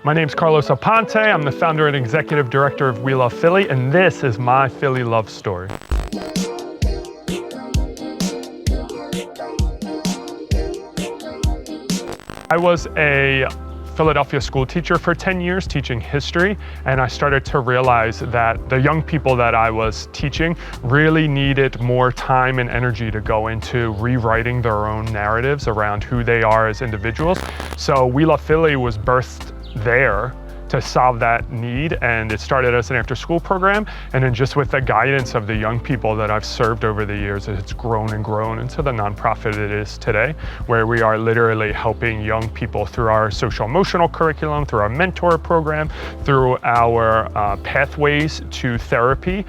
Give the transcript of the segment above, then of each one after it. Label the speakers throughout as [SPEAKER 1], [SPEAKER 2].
[SPEAKER 1] My name's Carolos Aponte. I'm the founder and executive director of We Love Philly, and this is my Philly love story. I was a Philadelphia school teacher for 10 years, teaching history, and I started to realize that the young people that I was teaching really needed more time and energy to go into rewriting their own narratives around who they are as individuals. So We Love Philly was birthed there to solve that need, and it started as an after-school program, and then just with the guidance of the young people that I've served over the years, it's grown and grown into the nonprofit it is today, where we are literally helping young people through our social emotional curriculum, through our mentor program, through our pathways to therapy,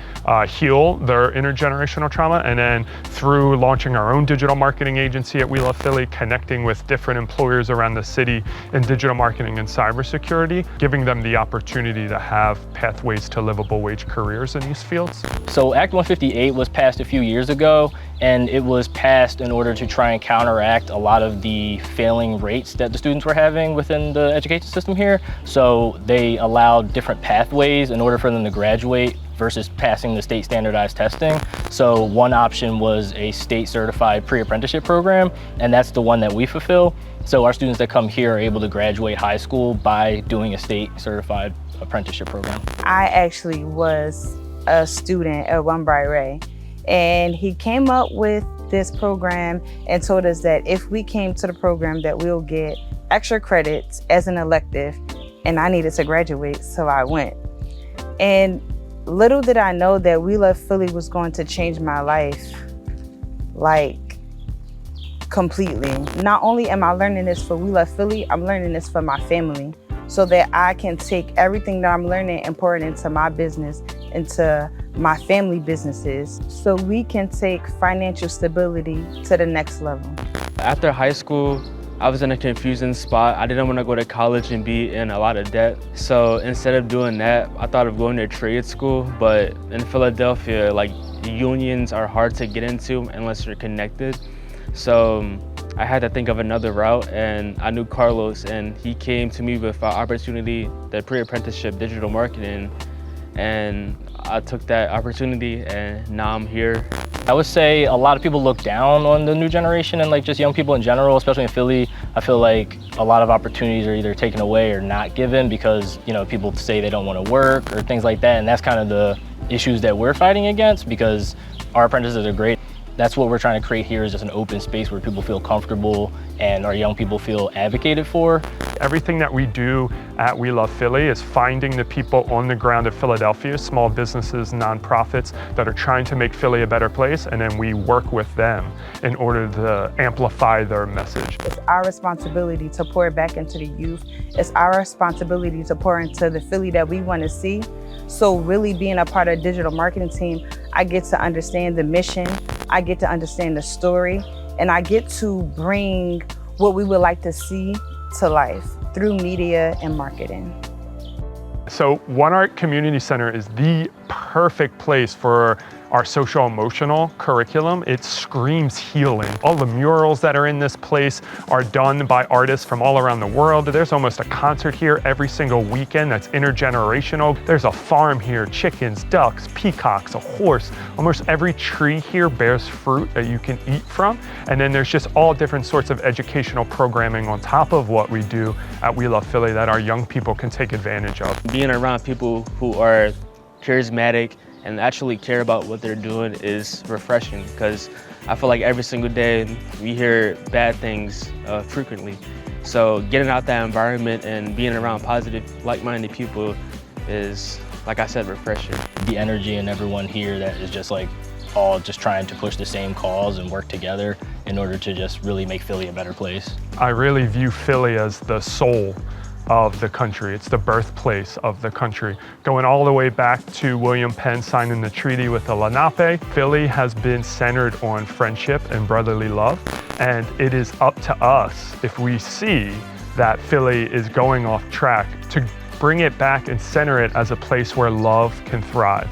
[SPEAKER 1] heal their intergenerational trauma, and then through launching our own digital marketing agency at We Love Philly, connecting with different employers around the city in digital marketing and cybersecurity, giving them the opportunity to have pathways to livable wage careers in these fields.
[SPEAKER 2] So Act 158 was passed a few years ago, and it was passed in order to try and counteract a lot of the failing rates that the students were having within the education system here. So they allowed different pathways in order for them to graduate versus passing the state standardized testing. So one option was a state certified pre-apprenticeship program, and that's the one that we fulfill. So our students that come here are able to graduate high school by doing a state certified apprenticeship program.
[SPEAKER 3] I actually was a student at One Bright Ray, and he came up with this program and told us that if we came to the program that we'll get extra credits as an elective, and I needed to graduate, so I went. And little did I know that We Love Philly was going to change my life, like, completely. Not only am I learning this for We Love Philly, I'm learning this for my family, so that I can take everything that I'm learning and pour it into my business, into my family businesses, so we can take financial stability to the next level.
[SPEAKER 4] After high school, I was in a confusing spot. I didn't want to go to college and be in a lot of debt. So instead of doing that, I thought of going to trade school. But in Philadelphia, like, unions are hard to get into unless you're connected. So I had to think of another route, and I knew Carlos, and he came to me with an opportunity, the pre-apprenticeship digital marketing, and I took that opportunity, and now I'm here.
[SPEAKER 2] I would say a lot of people look down on the new generation and just young people in general, especially in Philly. I feel like a lot of opportunities are either taken away or not given because, people say they don't want to work or things like that, and that's kind of the issues that we're fighting against, because our apprentices are great. That's what we're trying to create here, is just an open space where people feel comfortable and our young people feel advocated for.
[SPEAKER 1] Everything that we do at We Love Philly is finding the people on the ground of Philadelphia, small businesses, nonprofits that are trying to make Philly a better place, and then we work with them in order to amplify their message.
[SPEAKER 3] It's our responsibility to pour back into the youth. It's our responsibility to pour into the Philly that we want to see. So really being a part of the digital marketing team, I get to understand the mission, I get to understand the story, and I get to bring what we would like to see to life through media and marketing.
[SPEAKER 1] So One Art Community Center is the perfect place for our social emotional curriculum. It screams healing. All the murals that are in this place are done by artists from all around the world. There's almost a concert here every single weekend that's intergenerational. There's a farm here, chickens, ducks, peacocks, a horse. Almost every tree here bears fruit that you can eat from. And then there's just all different sorts of educational programming on top of what we do at We Love Philly that our young people can take advantage of.
[SPEAKER 4] Being around people who are charismatic and actually care about what they're doing is refreshing, because I feel like every single day we hear bad things frequently. So getting out that environment and being around positive, like-minded people is, like I said, refreshing.
[SPEAKER 2] The energy in everyone here that is just all just trying to push the same cause and work together in order to just really make Philly a better place.
[SPEAKER 1] I really view Philly as the soul of the country. It's the birthplace of the country. Going all the way back to William Penn signing the treaty with the Lenape, Philly has been centered on friendship and brotherly love, and it is up to us, if we see that Philly is going off track, to bring it back and center it as a place where love can thrive.